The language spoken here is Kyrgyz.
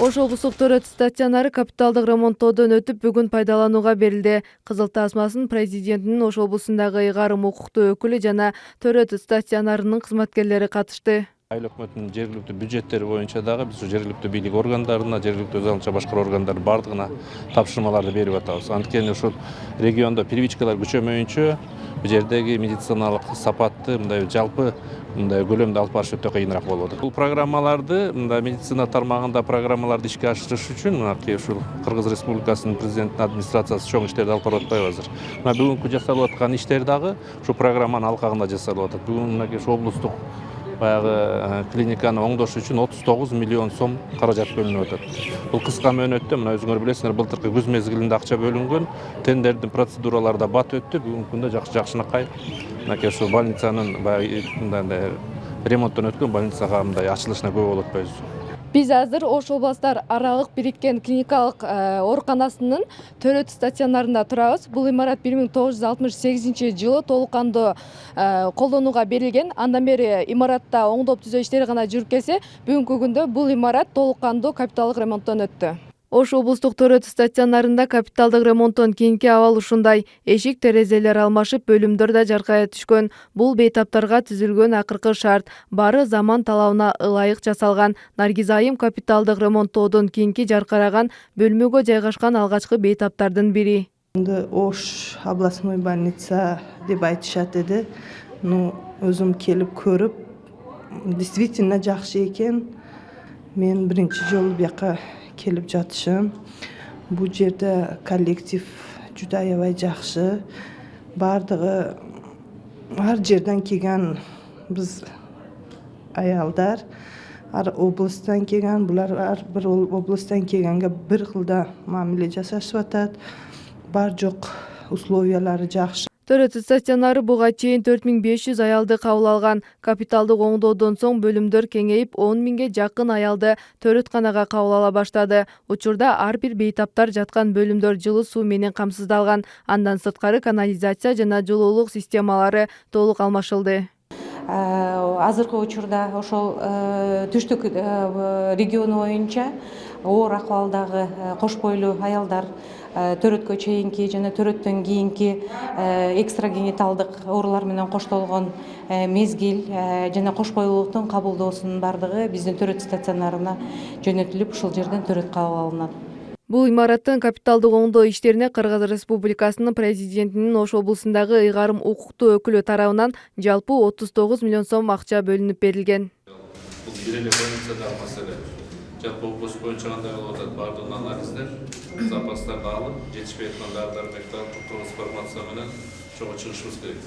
Ош облустук төрөт стационары капиталдык ремонттоодон өтүп бүгүн пайдаланууга берилди. Кызыл тасмасын президентинин Ош облусундагы ыйгарым укуктуу өкүлү жана төрөт стационарынын кызматкерлери катышты. Айыл өкмөтүнүн жергиликтүү бюджеттери боюнча дагы биз жергиликтүү бийлик органдарына, жергиликтүү өз алынча башкаруу органдарынын бардыгына тапшырмаларды берип атабыз. Анткени ушул региондо первичкалар күчөмөйүнчө бул жердеги медициналык сапатты мындай жалпы көлөмдө алып барыш өтө кыйыныраак болуп атат. Бул программаларды медицина тармагында программаларды ишке ашырыш үчүн мынакей ушул Кыргыз Республикасынын президентинин администрациясы чоң иштерди алып барып атпайбы азыр. Бүгүнкү жасалып аткан иштер дагы ушул программанын алкагында жасалып атат. Бүгүн мынакей ушул облустук баягы клиниканы оңдош үчүн 39 миллион сом каражат бөлүнүп атат. Бул кыска мөөнөттө мына өзүңөр билесиңер, былтыркы күз мезгилинде акча бөлүнгөн, тендердин процедуралары да бат өттү. Бүгүнкү күндө жакшынакай мынакей ушул больницанын баягы ремонттон өткөн больницага мындай ачылышына көп болуп атпайбыз. Биз азыр Ош областар аралык бириккен клиникалык ооруканасынын төрөт стационарында турабыз. Бул имарат 1968-жылы толук кандуу колдонууга берилген. Андан бери имаратта оңдоп түзөө иштери гана жүрүп келсе, бүгүнкү күндө бул имарат толук кандуу капиталдык ремонттон өттү. Ош облустук төрөт стационарында капиталдык ремонттон кийинки абал ушундай. Эшик терезелер алмашып, бөлүмдөр да жаркая түшкөн. Бул бейтаптарга түзүлгөн акыркы шарт. Баары заман талабына ылайык жасалган. Наргиз айым капиталдык ремонттоодон кийинки жаркыраган бөлмөгө жайгашкан алгачкы бейтаптардын бири. Ош областной больница деп айтышат эди. Өзүм келип көрүп, действительно жакшы экен. Мен биринчи жолу бияка келип жатышым. Бул жерде коллектив жуда аябай жакшы. Бардыгы ар жерден келген биз аялдар, ар областтан келген, булар ар бир областтан келгенге бир кылда мамиле жасашып атат. Бар жок условиялары жакшы. Төрөт стационары буга чейин 4500 аялды кабыл алган. Капиталдык оңдоодон соң бөлүмдөр кеңейип 10 000ге жакын аялды төрөтканага кабыл ала баштады. Учурда ар бир бейтаптар жаткан бөлүмдөр жылуу суу менен камсыздалган. Андан сырткары канализация жана жылуулук системалары толук алмашылды. Азыркы учурда ошол түштүк региону боюнча оор акыбалдагы кош бойлуу аялдар төрөткө чейинки жана төрөттөн кийинки экстрагениталдык оорулар менен коштолгон мезгил жана кош бойлуулуктун кабылдоосунун бардыгы биздин төрөт стационарына жөнөтүлүп, ушул жерден төрөт кабыл алынат. Бул имараттын капиталдык оңдоо иштерине Кыргыз Республикасынын президентинин Ош облусундагы ыйгарым укуктуу өкүлү тарабынан жалпы 39 миллион сом акча бөлүнүп берилген. Бул бир эле больницадагы маселе. Жалпы облус боюнча кандай болуп атат? Бардык анализдер, запастарды алып, жетишпей аткан дары-дармекти алып, Кыргыз формация менен чогуу чыгышыбыз керек.